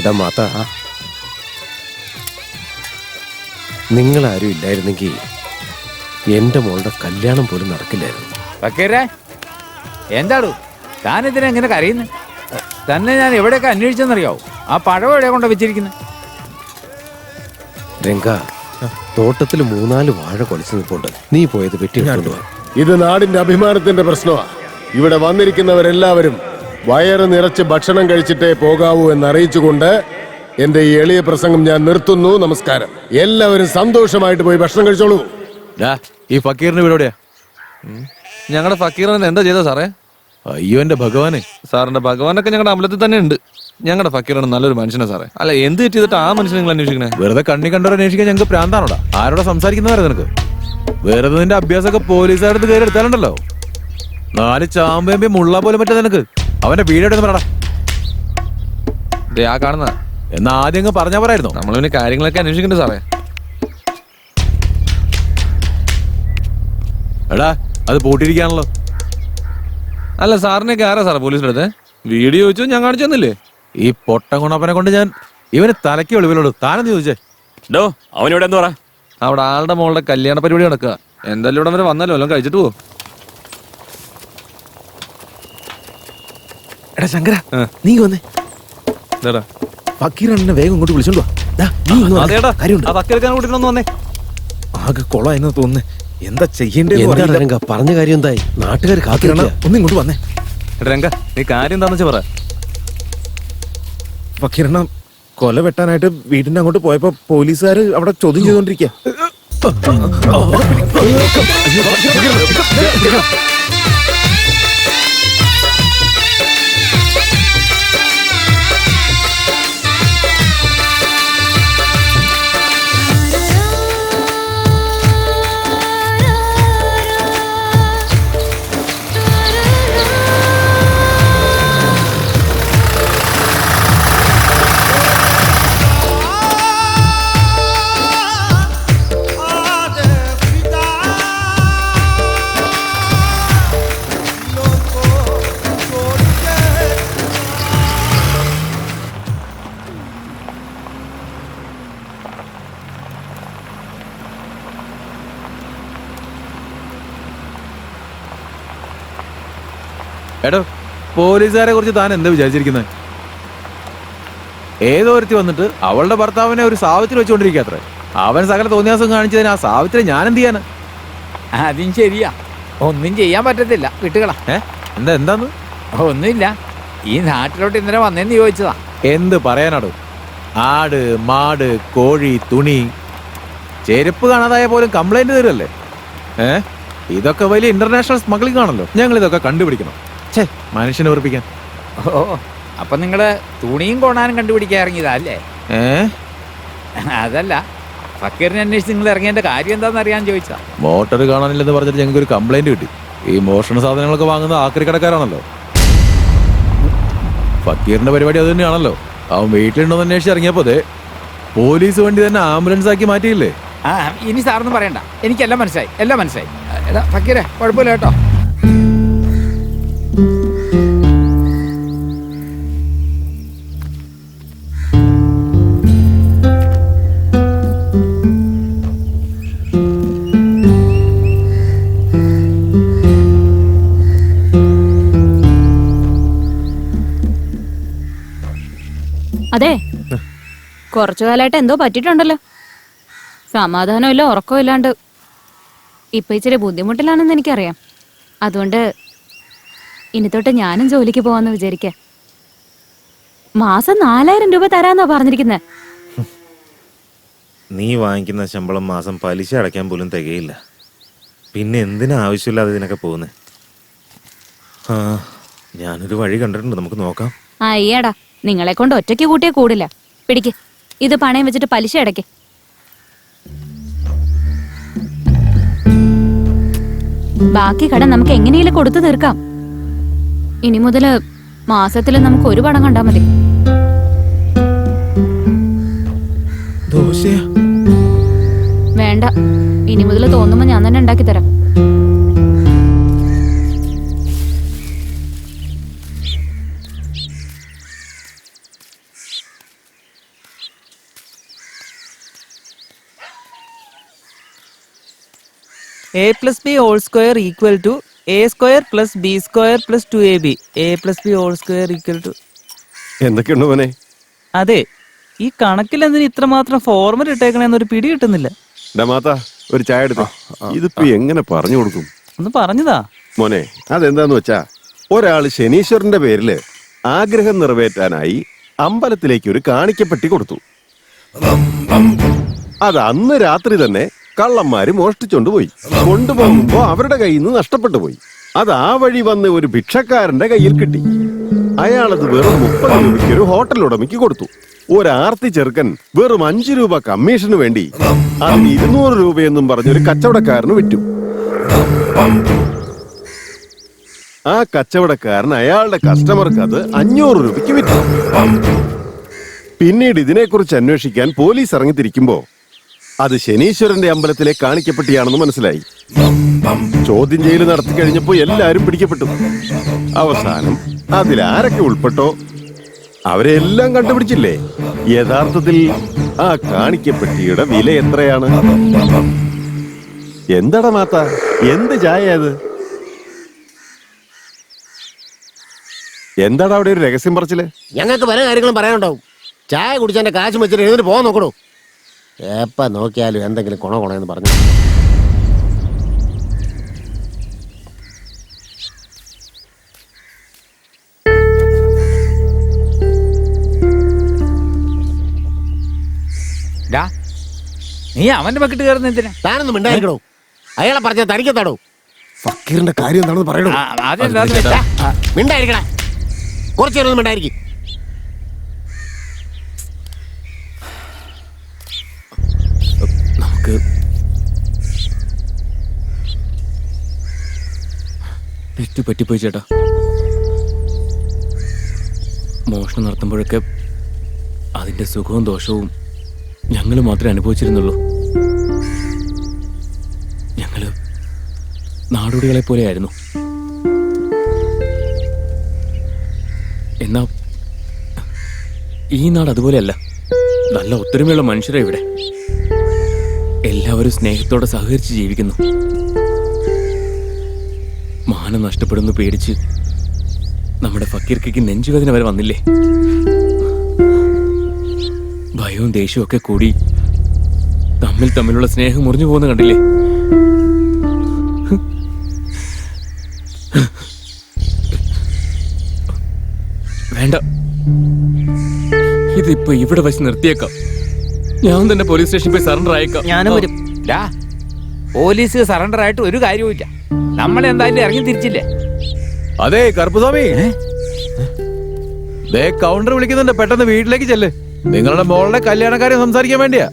എടാ മാതാ, നിങ്ങളാരും ഇല്ലായിരുന്നെങ്കിൽ എൻ്റെ മോളുടെ കല്യാണം പോലും നടക്കില്ലായിരുന്നു. ഫക്കീറേ, എന്താടൂ താനെന്തിനാ ഇങ്ങനെ കരയുന്നു? തന്നെ ഞാൻ എവിടെയൊക്കെ അന്വേഷിച്ചെന്നറിയാവോ? ആ പഴം എവിടെയാ കൊണ്ട് വെച്ചിരിക്കുന്നത്? രംഗ, തോട്ടത്തിൽ 3-4 വാഴ കൊലച്ചു നിൽപ്പുണ്ട്. നീ പോയത് വെട്ടിയെടുത്തോണ്ട് വാ. ഇത് നാടിന്റെ അഭിമാനത്തിന്റെ പ്രശ്നമാണ്. ഇവിടെ വന്നിരിക്കുന്നവരെല്ലാവരും വയറ് നിറച്ച് ഭക്ഷണം കഴിച്ചിട്ടേ പോകാവൂ എന്നറിയിച്ചുകൊണ്ട് എന്റെ ഈ എളിയ പ്രസംഗം ഞാൻ നിർത്തുന്നു. നമസ്കാരം. എല്ലാവരും സന്തോഷമായിട്ട് പോയി ഭക്ഷണം കഴിച്ചോളൂ. ഈ ഫക്കീറിന്റെ വീട് എവിടെയാ? ഞങ്ങളുടെ ഫക്കീറിന് എന്താ ചെയ്ത സാറേ? അയ്യോ എന്റെ ഭഗവാനെ, സാറിന്റെ ഭഗവാനൊക്കെ ഞങ്ങളുടെ അമ്പലത്തിൽ തന്നെ ഉണ്ട്. ഞങ്ങളുടെ ഫക്കീറാണ് നല്ലൊരു മനുഷ്യനാ സാറേ. അല്ല, എന്ത് ചെയ്തിട്ട് ആ മനുഷ്യനെ നിങ്ങൾ അന്വേഷിക്കണേ? വെറുതെ കണ്ണി കണ്ടവരെ അന്വേഷിക്കാൻ ഞങ്ങൾക്ക് പ്രാന്താണോടാ? ആരോടെ സംസാരിക്കുന്നവരെ നിനക്ക്? വെറുതെ നിന്റെ അഭ്യാസമൊക്കെ പോലീസുകാരുടെ കയറി എടുത്താലുണ്ടല്ലോ, 4 ചാമ്പേമ്പി മുള്ള പോലും പറ്റാ നിനക്ക്. അവന്റെ വീടെടുത്ത് പറടാ. ആ കാണുന്ന എന്നാ ആദ്യം അങ്ങ് പറഞ്ഞാ പറയായിരുന്നു. നമ്മൾ പിന്നെ കാര്യങ്ങളൊക്കെ അന്വേഷിക്കണ്ടേ സാറേ? എടാ, അത് പൂട്ടിയിരിക്കാണല്ലോ. അല്ല, സാറിനൊക്കെ ആരാ സാറേ പോലീസിന്റെ അടുത്ത്? വീഡിയോ ചോദിച്ചു, ഞാൻ കാണിച്ചു തന്നില്ലേ? ഈ പൊട്ടൻ ഗുണപ്പനെ കൊണ്ട് ഞാൻ ഇവന് തലയ്ക്ക് വെളിവിലോട്. താനെന്ന് ചോദിച്ചേ? ഡോ, അവനിവിടെ എന്താ പറ? അവിടെ ആളുടെ മോളുടെ കല്യാണ പരിപാടി നടക്കുക. എന്തായാലും ഇവിടെ വരെ വന്നല്ലോ, എല്ലാം കഴിച്ചിട്ട് പോകും. എടാ ശങ്കര, നീ വന്നേ. ഫക്കീറിനെ വേഗം ഇങ്ങോട്ട് വിളിച്ചോണ്ട് വന്നേ. ആകെ കൊളായെന്ന് തോന്നുന്നേ. എന്താ ചെയ്യേണ്ടത്? രംഗ, പറഞ്ഞ കാര്യം എന്തായി? നാട്ടുകാർ കാത്തിരണം. ഒന്ന് ഇങ്ങോട്ട് വന്നേ. രംഗ, നീ കാര്യം എന്താന്ന് വെച്ചാ പറ. ഫക്കീറിനെ കൊല വെട്ടാനായിട്ട് വീടിന്റെ അങ്ങോട്ട് പോയപ്പോ പോലീസുകാര് അവിടെ ചോദ്യം ചെയ്തോണ്ടിരിക്കുക. എടോ, പോലീസുകാരെ കുറിച്ച് താൻ എന്താ വിചാരിച്ചിരിക്കുന്നത്? ഏതോ ഒരുത്തി വന്നിട്ട് അവളുടെ ഭർത്താവിനെ ഒരു സാവിത്രി വെച്ചുകൊണ്ടിരിക്കാത്രേ. അവൻ സകല തോന്നിയാസം കാണിച്ചതിന് ആ സാവിത്രി ഞാൻ എന്ത് ചെയ്യാന്? അതും ശരിയാ, ഒന്നും ചെയ്യാൻ പറ്റത്തില്ല. വിട്ടുകളാ. എന്താന്ന്? ഒന്നുമില്ല, ഈ നാട്ടിലോട്ട് ഇന്നലെ വന്നേന്ന് ചോദിച്ചതാ. എന്ത് പറയാനാടോ? ആട്, മാട്, കോഴി, തുണി, ചെരുപ്പ് കാണാതായ പോലും കംപ്ലൈന്റ് തരുമല്ലേ? ഇതൊക്കെ വലിയ ഇന്റർനാഷണൽ സ്മഗ്ലിംഗ് ആണല്ലോ. ഞങ്ങൾ ഇതൊക്കെ കണ്ടുപിടിക്കണം. മനുഷ്യനെ ഉറപ്പിക്കാൻ. ഓ, അപ്പൊ നിങ്ങള് തുണിയും കൊണാനും കണ്ടുപിടിക്കാൻ ഇറങ്ങിയതാ അല്ലേ? അതല്ല, ഫക്കീറിനെ അന്വേഷിച്ച് നിങ്ങൾ ഇറങ്ങിയതിന്റെ കാര്യം എന്താണെന്ന് അറിയാൻ ചോദിച്ചാ. മോട്ടോർ കാണാനില്ലെന്ന് പറഞ്ഞിട്ട് ഞങ്ങൾക്ക് ഒരു കംപ്ലൈന്റ് കിട്ടി. ഈ മോഷണ സാധനങ്ങളൊക്കെ വാങ്ങുന്നത് ആക്രി കടക്കാരാണല്ലോ. ഫക്കീറിന്റെ പരിപാടി അത് തന്നെയാണല്ലോ. അവൻ വീട്ടിലുണ്ടോന്ന് അന്വേഷിച്ച് ഇറങ്ങിയപ്പോ പോലീസ് വണ്ടി തന്നെ ആംബുലൻസ് ആക്കി മാറ്റിയില്ലേ? ഇനി സാറൊന്നും പറയണ്ട, എനിക്കെല്ലാം മനസ്സിലായി, എല്ലാം മനസ്സിലായി. എടാ ഫക്കീറെ, കുഴപ്പമില്ല കേട്ടോ. അതെ, കുറച്ചു കാലമായിട്ട് എന്തോ പറ്റിയിട്ടുണ്ടല്ലോ. സമാധാനമില്ല, ഉറക്കവും ഇല്ലാണ്ട് ഇപ്പൊ ഇച്ചിരി ബുദ്ധിമുട്ടിലാണെന്ന് എനിക്കറിയാം. അതുകൊണ്ട് ഇനി തൊട്ട് ഞാനും ജോലിക്ക് പോവാന്ന് വിചാരിക്ക. മാസം 4000 രൂപ തരാന്നാ പറഞ്ഞിരിക്കുന്നത്. നീ വാങ്ങിക്കുന്ന ശമ്പളം മാസം പലിശ അടയ്ക്കാൻ പോലും തികയില്ല. പിന്നെ എന്തിനാ ആവശ്യമില്ലാതെ ഇതിനൊക്കെ പോകുന്നേ? ഞാനൊരു വഴി കണ്ടിട്ടുണ്ട്, നമുക്ക് നോക്കാം. അയ്യടാ, നിങ്ങളെ കൊണ്ട് ഒറ്റയ്ക്ക് കൂട്ടിയേ കൂടില്ല. പിടിക്ക്, ഇത് പണയം വെച്ചിട്ട് പലിശ അടയ്ക്ക്. ബാക്കി കടം നമുക്ക് എങ്ങനെയും കൊടുത്തു തീർക്കാം. ഇനി മുതല് മാസത്തില് നമുക്ക് ഒരു പണം കണ്ടാ മതി. വേണ്ട, ഇനി മുതൽ തോന്നുമ്പോ ഞാൻ തന്നെ ഉണ്ടാക്കി തരാം. A plus B whole square equal to A square plus B square plus 2AB. A plus B whole square equal to... എന്തൊക്കെയുണ്ട് മോനെ? അതെ, ഈ കണക്കിൽ എന്തിന് ഇത്രമാത്രം ഫോർമുല ഇട്ടേക്കണെന്നൊരു പിടി കിട്ടുന്നില്ല. ഡമാത്ത ഒരു ചായ എടുത്തേ. ഇതിപ്പോ എങ്ങനെ പറഞ്ഞു കൊടുക്കും? ഒന്ന് പറഞ്ഞതാ മോനെ, അതെന്താന്ന് വെച്ചാ ഒരാള് ശനീശ്വരന്റെ പേരില് ആഗ്രഹം നിറവേറ്റാനായി അമ്പലത്തിലേക്ക് ഒരു കാണിക്കപ്പെട്ടി കൊടുത്തു. അത് അന്ന് രാത്രി തന്നെ കള്ളന്മാര് മോഷ്ടിച്ചോണ്ട് പോയി. കൊണ്ടുപോകുമ്പോ അവരുടെ കയ്യിൽ നിന്ന് നഷ്ടപ്പെട്ടു പോയി. അത് ആ വഴി വന്ന് ഒരു ഭിക്ഷക്കാരന്റെ കയ്യിൽ കിട്ടി. അയാളത് വെറും 30 രൂപയ്ക്ക് ഒരു ഹോട്ടൽ ഉടമയ്ക്ക് കൊടുത്തു. ഒരാർത്തി ചെറുക്കൻ വെറും 5 രൂപ കമ്മീഷന് വേണ്ടി അതിന് 200 രൂപയെന്നും പറഞ്ഞൊരു കച്ചവടക്കാരന് വിറ്റു. ആ കച്ചവടക്കാരൻ അയാളുടെ കസ്റ്റമർക്ക് അത് 500 രൂപയ്ക്ക് വിറ്റു. പിന്നീട് ഇതിനെക്കുറിച്ച് അന്വേഷിക്കാൻ പോലീസ് ഇറങ്ങിത്തിരിക്കുമ്പോ അത് ശനീശ്വരന്റെ അമ്പലത്തിലെ കാണിക്കപ്പെട്ടിയാണെന്ന് മനസ്സിലായി. ചോദ്യം ചെയ്യൽ നടത്തി കഴിഞ്ഞപ്പോ എല്ലാരും പിടിക്കപ്പെട്ടു. അവസാനം അതിലാരൊക്കെ ഉൾപ്പെട്ടോ അവരെ എല്ലാം കണ്ടുപിടിച്ചില്ലേ? യഥാർത്ഥത്തിൽ ആ കാണിക്കപ്പെട്ടിയുടെ വില എത്രയാണ്? എന്താടാ മാത്ത, എന്ത് ചായ അത്? എന്താടാ അവിടെ ഒരു രഹസ്യം പറച്ചില്? ഞങ്ങൾക്ക് പല കാര്യങ്ങളും പറയാനുണ്ടാവും. ചായ കുടിച്ചതിന്റെ കാശ് വെച്ചിട്ട് എഴുതിട്ട് പോകാൻ നോക്കണോ? എപ്പ നോക്കിയാലും എന്തെങ്കിലും കൊണ എന്ന് പറഞ്ഞു. നീ അവന്റെ പക്കിട്ട് കയറുന്ന എന്തിനാ? താനൊന്നും മിണ്ടായിരിക്കണോ? അയാളെ പറഞ്ഞ തനിക്കെത്താടോ? ഫക്കീറിന്റെ കാര്യം എന്താണെന്ന് പറയണോ? അതെന്താന്ന് വെച്ചാ മിണ്ടായിരിക്കണേ, കുറച്ചു നേരം മിണ്ടായിരിക്കും. നമുക്ക് തെറ്റ് പറ്റിപ്പോയി ചേട്ടാ. മോഷണം നടത്തുമ്പോഴൊക്കെ അതിന്റെ സുഖവും ദോഷവും ഞങ്ങൾ മാത്രമേ അനുഭവിച്ചിരുന്നുള്ളൂ. ഞങ്ങള് നാടോടികളെ പോലെയായിരുന്നു. എന്നാ ഈ നാട് അതുപോലെയല്ല. നല്ല ഒത്തൊരുമയുള്ള മനുഷ്യരാ ഇവിടെ. എല്ലാവരും സ്നേഹത്തോടെ സഹകരിച്ച് ജീവിക്കുന്നു. മാനം നഷ്ടപ്പെടുന്നു പേടിച്ച് നമ്മുടെ ഫക്കീർക്കയ്ക്ക് നെഞ്ചുവേദന വരെ വന്നില്ലേ? ഭയവും ദേഷ്യവും ഒക്കെ കൂടി തമ്മിലുള്ള സ്നേഹം മുറിഞ്ഞു പോകുന്ന കണ്ടില്ലേ? വേണ്ട, ഇതിപ്പോ ഇവിടെ വെച്ച് നിർത്തിയേക്കാം. ഞാൻ തന്നെ പോലീസ് സ്റ്റേഷനിൽ പോയി സറണ്ടർ ആയേക്കാം. ഞാനും വരും. പോലീസ് സറണ്ടർ ആയിട്ട് ഒരു കാര്യവുമില്ല. നമ്മളെന്തായാലും ഇറങ്ങി തിരിച്ചില്ലേ? അതെ കറുപ്പുസ്വാമി, കൗണ്ടർ വിളിക്കുന്നുണ്ട്. പെട്ടെന്ന് വീട്ടിലേക്ക് ചെല്ല്. നിങ്ങളുടെ മോളുടെ കല്യാണക്കാരെ സംസാരിക്കാൻ വേണ്ടിയാ.